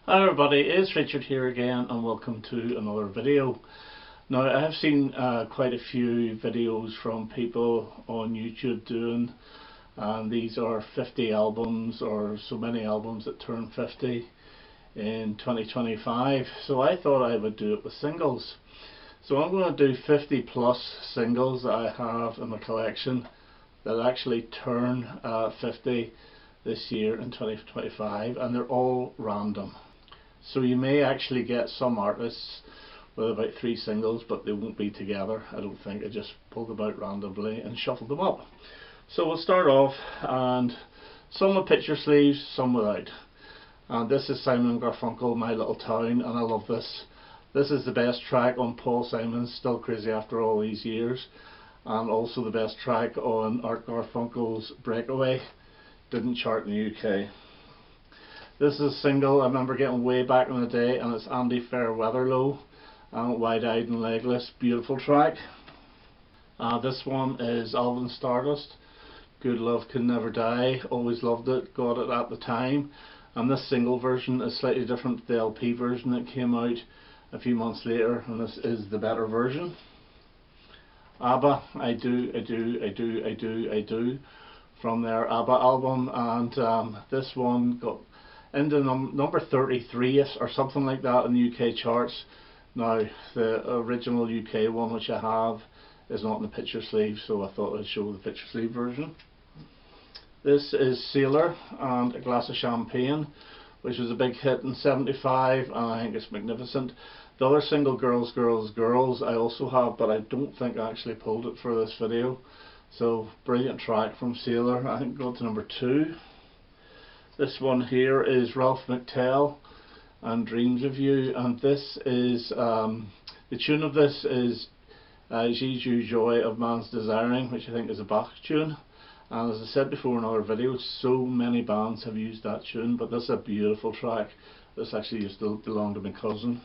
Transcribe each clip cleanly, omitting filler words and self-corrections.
Hi everybody, it's Richard here again and welcome to another video. Now I have seen quite a few videos from people on YouTube doing, and these are 50 albums or so many albums that turn 50 in 2025, so I thought I would do it with singles. So I'm going to do 50 plus singles that I have in my collection that actually turn 50 this year in 2025, and they're all random. So you may actually get some artists with about 3 singles, but they won't be together. I don't think. I just pulled them out randomly and shuffled them up. So we'll start off, and some with picture sleeves, some without. And this is Simon & Garfunkel, My Little Town, and I love this. This is the best track on Paul Simon's Still Crazy After All These Years, and also the best track on Art Garfunkel's Breakaway. Didn't chart in the UK. This is a single I remember getting way back in the day, and it's Andy Fairweatherlow, Wide Eyed and Legless. Beautiful track. This one is Alvin Stardust, Good Love Can Never Die. Always loved it, got it at the time. And this single version is slightly different to the LP version that came out a few months later, and this is the better version. ABBA, I Do, from their ABBA album, and this one got into number 33 or something like that in the UK charts. Now the original UK one, which I have, is not in the picture sleeve, so I thought I'd show the picture sleeve version. This is Sailor and A Glass of Champagne, which was a big hit in '75, and I think it's magnificent. The other single, Girls, Girls, Girls, I also have, but I don't think I actually pulled it for this video. So brilliant track from Sailor. I think got to number 2. This one here is Ralph McTell and Dreams of You, and this is the tune of this is Jeju Joy of Man's Desiring, which I think is a Bach tune. And as I said before in other videos, so many bands have used that tune, but this is a beautiful track. This actually used to belong to my cousin.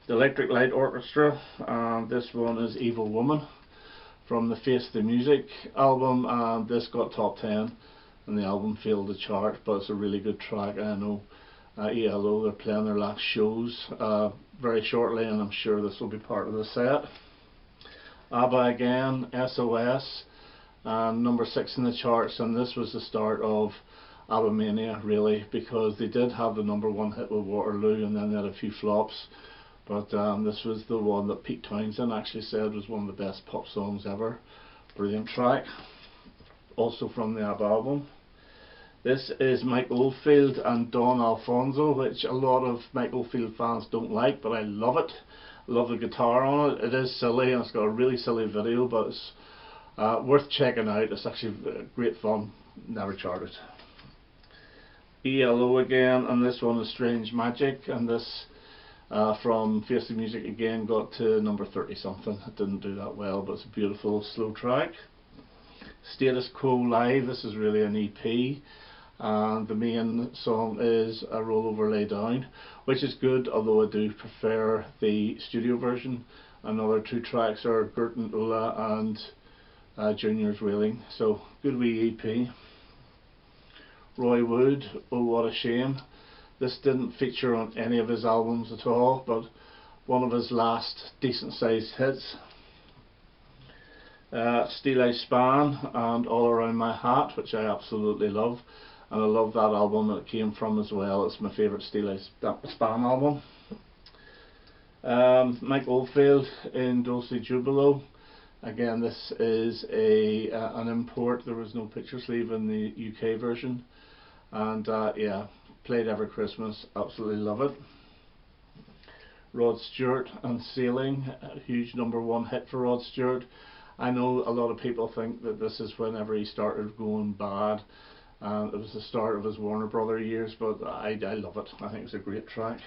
The Electric Light Orchestra, and this one is Evil Woman from the Face the Music album, and this got top 10. And the album failed to chart, but it's a really good track. I know ELO, they're playing their last shows very shortly, and I'm sure this will be part of the set. ABBA again, SOS, and number 6 in the charts, and this was the start of ABBA mania really, because they did have the number 1 hit with Waterloo, and then they had a few flops, but this was the one that Pete Townshend actually said was one of the best pop songs ever. Brilliant track, also from the ABBA album. This is Mike Oldfield and Don Alfonso, which a lot of Mike Oldfield fans don't like, but I love it. I love the guitar on it. It is silly, and it's got a really silly video, but it's worth checking out. It's actually great fun. Never charted. ELO again, and this one is Strange Magic, and this from Face the Music again got to number 30 something. It didn't do that well, but it's a beautiful slow track. Status Quo Live, this is really an EP, and the main song is A Roll Over Lay Down, which is good, although I do prefer the studio version. Another 2 tracks are Gert and Ola and Junior's Wailing, so good wee EP. Roy Wood, Oh What a Shame. This didn't feature on any of his albums at all, but one of his last decent sized hits. Steel Eye Span and All Around My Hat, which I absolutely love, and I love that album that it came from as well. It's my favourite Steel Eye Span album. Mike Oldfield in Dolce Jubilo. Again, this is an import. There was no picture sleeve in the UK version, and yeah, played every Christmas. Absolutely love it. Rod Stewart and Sailing, a huge number 1 hit for Rod Stewart. I know a lot of people think that this is whenever he started going bad, and it was the start of his Warner Brother years, but I love it. I think it's a great track.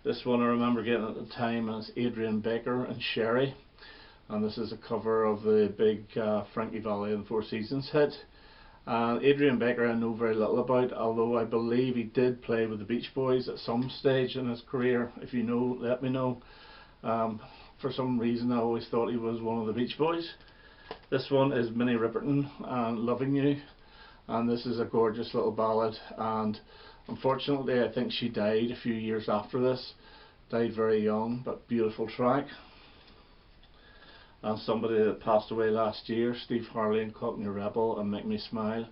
This one I remember getting at the time as Adrian Baker and Sherry, and this is a cover of the big Frankie Valli and Four Seasons hit. Adrian Baker I know very little about, although I believe he did play with the Beach Boys at some stage in his career. If you know, let me know. For some reason I always thought he was one of the Beach Boys. This one is Minnie Riperton and Loving You, and this is a gorgeous little ballad, and Unfortunately, I think she died a few years after this. Died very young, but beautiful track. And somebody that passed away last year, Steve Harley and Cockney Rebel and Make Me Smile.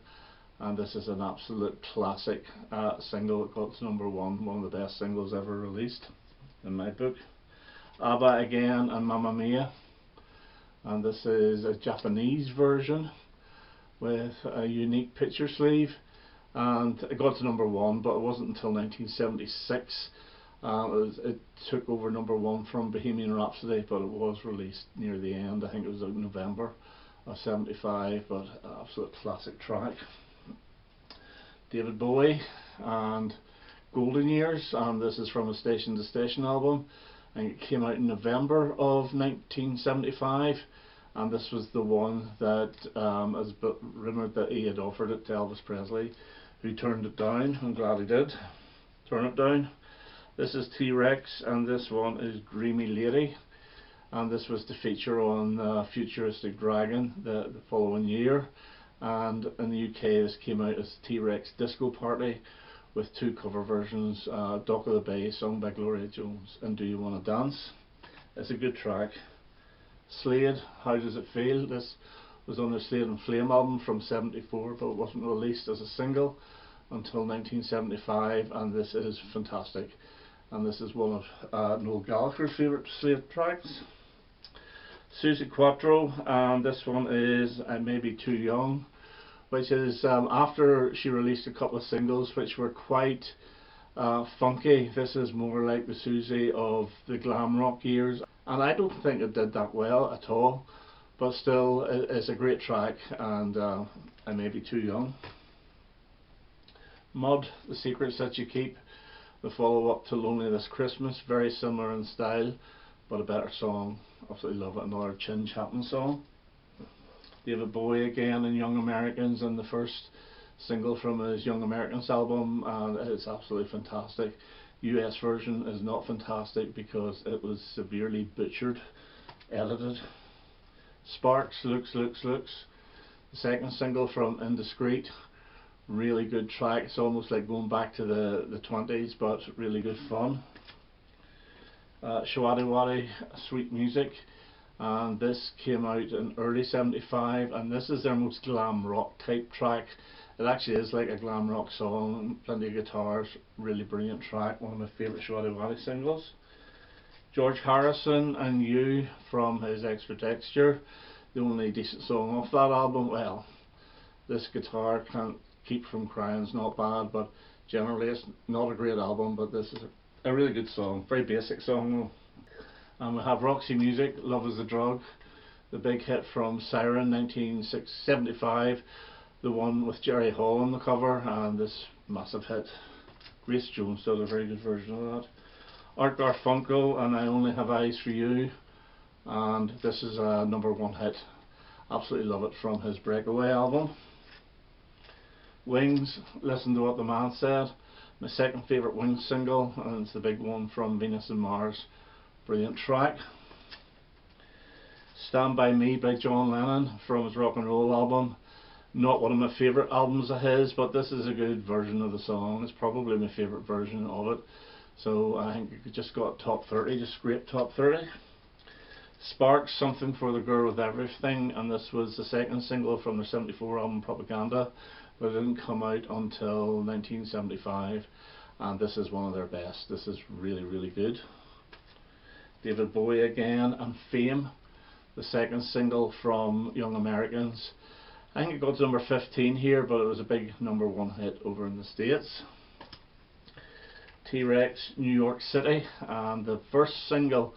And this is an absolute classic single. It got to #1, one of the best singles ever released in my book. ABBA again and Mamma Mia. And this is a Japanese version with a unique picture sleeve. And it got to #1, but it wasn't until 1976. It took over #1 from Bohemian Rhapsody, but it was released near the end. I think it was in November of '75, but absolute classic track. David Bowie and Golden Years, and this is from a Station to Station album. I think it came out in November of 1975, and this was the one that is rumoured that he had offered it to Elvis Presley, who turned it down. I'm glad he did turn it down. This is T-Rex, and this one is Dreamy Lady, and this was to feature on Futuristic Dragon the following year. And in the UK this came out as T-Rex Disco Party with 2 cover versions, Dock of the Bay sung by Gloria Jones and Do You Wanna Dance. It's a good track. Slade, How Does It Feel? This was on the Slade and Flame album from '74, but it wasn't released as a single until 1975, and this is fantastic. And this is one of Noel Gallagher's favourite Slade tracks. Suzi Quatro, and this one is I May Be Too Young, which is after she released a couple of singles which were quite funky. This is more like the Suzi of the glam rock years, and I don't think it did that well at all, but still it's a great track, and I May Be Too Young. Mud, The Secrets That You Keep, the follow-up to Lonely This Christmas, very similar in style but a better song. Absolutely love it. Another Chin Chaplin song. David Bowie again in Young Americans, and the first single from his Young Americans album, and it's absolutely fantastic. US version is not fantastic because it was severely butchered, edited. Sparks, Looks, Looks, Looks, the second single from Indiscreet. Really good track. It's almost like going back to the 20s, but really good fun. Shawady Wadi, Sweet Music, and this came out in early '75, and this is their most glam rock type track. It actually is like a glam rock song, plenty of guitars, really brilliant track, one of my favourite Shawady Wadi singles. George Harrison and You from his Extra Texture, the only decent song off that album. Well, this guitar Can't Keep From Crying is not bad, but generally it's not a great album, but this is a really good song, very basic song though. And we have Roxy Music, Love Is a Drug, the big hit from Siren 1975, the one with Jerry Hall on the cover, and this massive hit. Grace Jones did a very good version of that. Art Garfunkel and I Only Have Eyes For You, and this is a #1 hit. Absolutely love it, from his Breakaway album. Wings, Listen to What the Man Said, my second favourite Wings single, and it's the big one from Venus and Mars. Brilliant track. Stand By Me by John Lennon from his rock and roll album. Not one of my favourite albums of his, but this is a good version of the song. It's probably my favourite version of it. So I think it just got top 30, just scraped top 30. Sparks, Something for the Girl with Everything, and this was the second single from their '74 album Propaganda, but it didn't come out until 1975, and this is one of their best. This is really, really good. David Bowie again, and Fame, the second single from Young Americans. I think it got to #15 here, but it was a big #1 hit over in the States. T-Rex, New York City, and the first single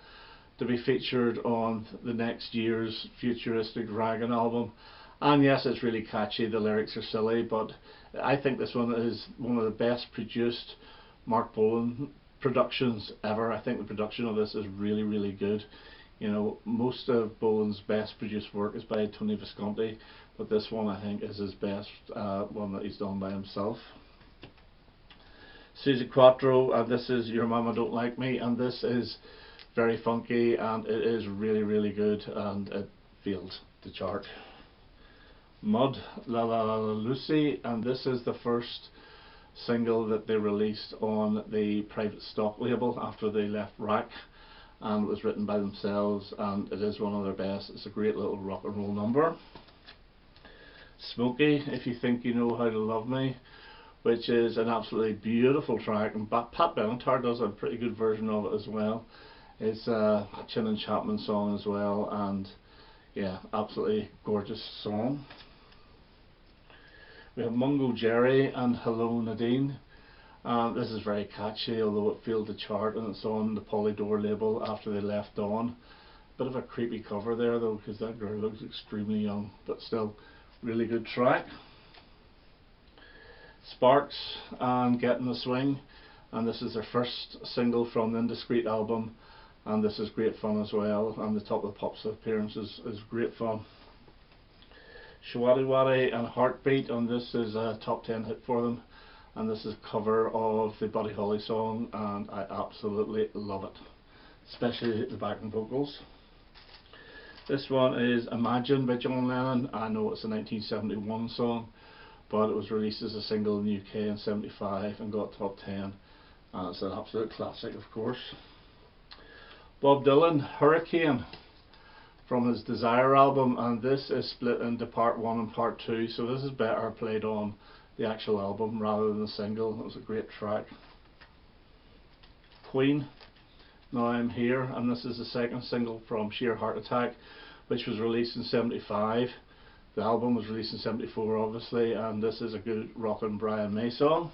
to be featured on the next year's Futuristic Dragon album. And yes, it's really catchy, the lyrics are silly, but I think this one is one of the best produced Mark Bolan productions ever. I think the production of this is really, really good. You know, most of Bolan's best produced work is by Tony Visconti, but this one I think is his best one that he's done by himself. Suzi Quatro, and this is Your Mama Don't Like Me, and this is very funky, and it is really, really good, and it failed to chart. Mud, La La La Lucy, and this is the first single that they released on the Private Stock label after they left RAK, and it was written by themselves, and it is one of their best. It's a great little rock and roll number. Smokey, If You Think You Know How to Love Me, which is an absolutely beautiful track, and Pat Benatar does a pretty good version of it as well. It's a Chin and Chapman song as well, and yeah, absolutely gorgeous song. We have Mungo Jerry and Hello Nadine. This is very catchy, although it failed to chart, and it's on the Polydor label after they left Dawn. Bit of a creepy cover there though, because that girl looks extremely young, but still really good track. Sparks and Get in the Swing, and this is their first single from the Indiscreet album, and this is great fun as well, and the Top of the Pops appearance is great fun. Shawady Wadi and Heartbeat, and this is a top 10 hit for them, and this is a cover of the Buddy Holly song, and I absolutely love it, especially the backing vocals. This one is Imagine by John Lennon. I know it's a 1971 song, but it was released as a single in the UK in '75 and got top 10, and it's an absolute classic, of course. Bob Dylan, Hurricane, from his Desire album, and this is split into part 1 and part 2, so this is better played on the actual album rather than the single. It was a great track. Queen, Now I'm Here, and this is the second single from Sheer Heart Attack, which was released in '75. The album was released in '74 obviously, and this is a good rockin' Brian May song.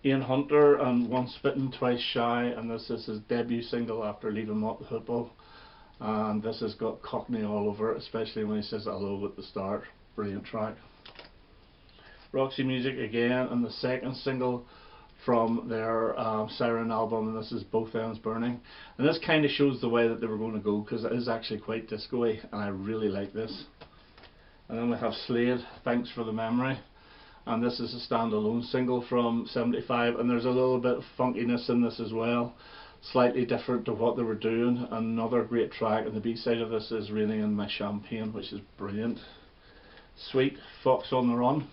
Ian Hunter and Once Bitten Twice Shy, and this is his debut single after leaving Mott the Hoople, and this has got Cockney all over it, especially when he says hello at the start. Brilliant track. Roxy Music again, and the second single from their Siren album, and this is Both Ends Burning, and this kind of shows the way that they were going to go, because it is actually quite disco-y, and I really like this. And then we have Slade, Thanks for the Memory, and this is a standalone single from '75, and there's a little bit of funkiness in this as well, slightly different to what they were doing. Another great track, and the B-side of this is Raining in My Champagne, which is brilliant. Sweet, Fox on the Run,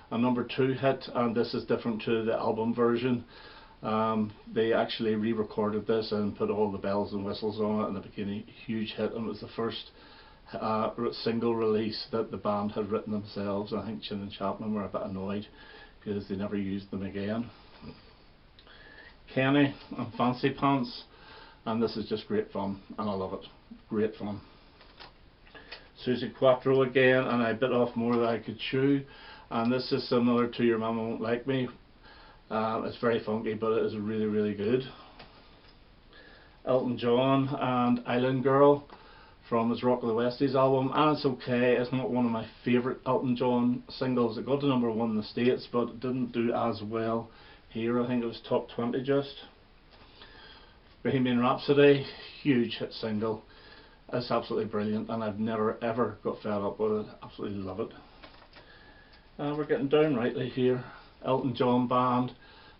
a number 2 hit, and this is different to the album version. They actually re-recorded this and put all the bells and whistles on it, and it became a huge hit, and it was the first single release that the band had written themselves. I think Chin and Chapman were a bit annoyed because they never used them again. Kenny and Fancy Pants, and this is just great fun, and I love it. Great fun. Suzi Quatro again, and I bit off more than I could chew, and this is similar to Your Mama Won't Like Me. It's very funky, but it is really, really good. Elton John and Island Girl from his Rock of the Westies album, and it's okay. It's not one of my favourite Elton John singles. It got to number 1 in the States, but it didn't do as well here. I think it was top 20 just. Bohemian Rhapsody, huge hit single. It's absolutely brilliant, and I've never ever got fed up with it. Absolutely love it. We're getting downrightly here. Elton John Band,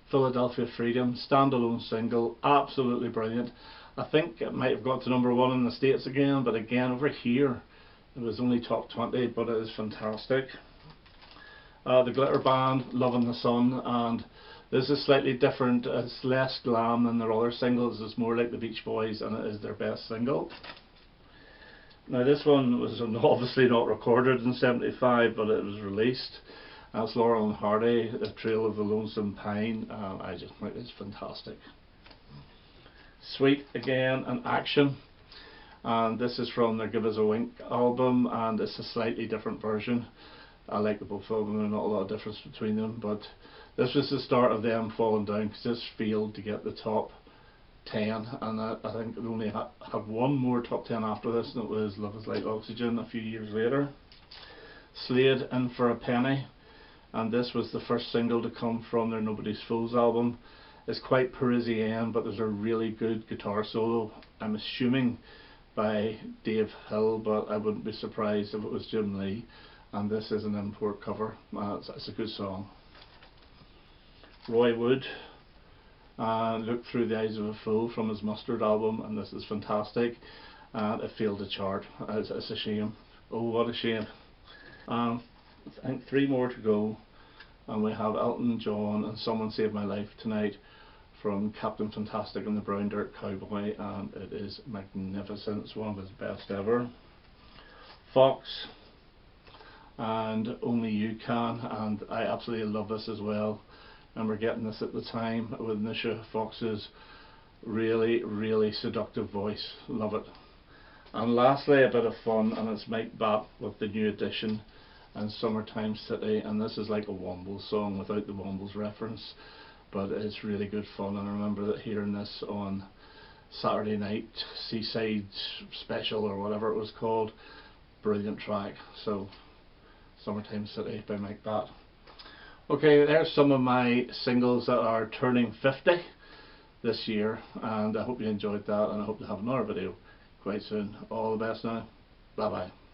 Philadelphia Freedom, standalone single, absolutely brilliant. I think it might have got to number 1 in the States again, but again over here it was only top 20, but it is fantastic. The Glitter Band, Lovin' the Sun, and this is slightly different. It's less glam than their other singles. It's more like the Beach Boys, and it is their best single. Now this one was obviously not recorded in '75, but it was released. That's Laurel and Hardy, The Trail of the Lonesome Pine. I just think it's fantastic. Sweet again, and Action, and this is from their Give Us a Wink album, and it's a slightly different version. I like the both of them, there's not a lot of difference between them, but this was the start of them falling down, because this failed to get the top 10, and I think it only had one more top 10 after this, and it was Love Is Like Oxygen a few years later. Slade, In for a Penny, and this was the first single to come from their Nobody's Fools album. It's quite Parisienne, but there's a really good guitar solo, I'm assuming by Dave Hill, but I wouldn't be surprised if it was Jim Lee, and this is an import cover. It's a good song. Roy Wood, Look Through the Eyes of a Fool, from his Mustard album, and this is fantastic, and it failed to chart. It's a shame. Oh, what a shame. I think 3 more to go, and we have Elton John and Someone Saved My Life Tonight from Captain Fantastic and the Brown Dirt Cowboy, and it is magnificent. It's one of his best ever. Fox and Only You Can, and I absolutely love this as well. I remember getting this at the time with Nisha Fox's really seductive voice. Love it. And lastly, a bit of fun, and it's Mike Batt with the New Edition and Summertime City, and this is like a Wombles song without the Wombles reference, but it's really good fun. And I remember that hearing this on Saturday Night Seaside Special or whatever it was called. Brilliant track. So Summertime City by Mike Batt. Okay, there's some of my singles that are turning 50 this year, and I hope you enjoyed that, and I hope to have another video quite soon. All the best now. Bye bye.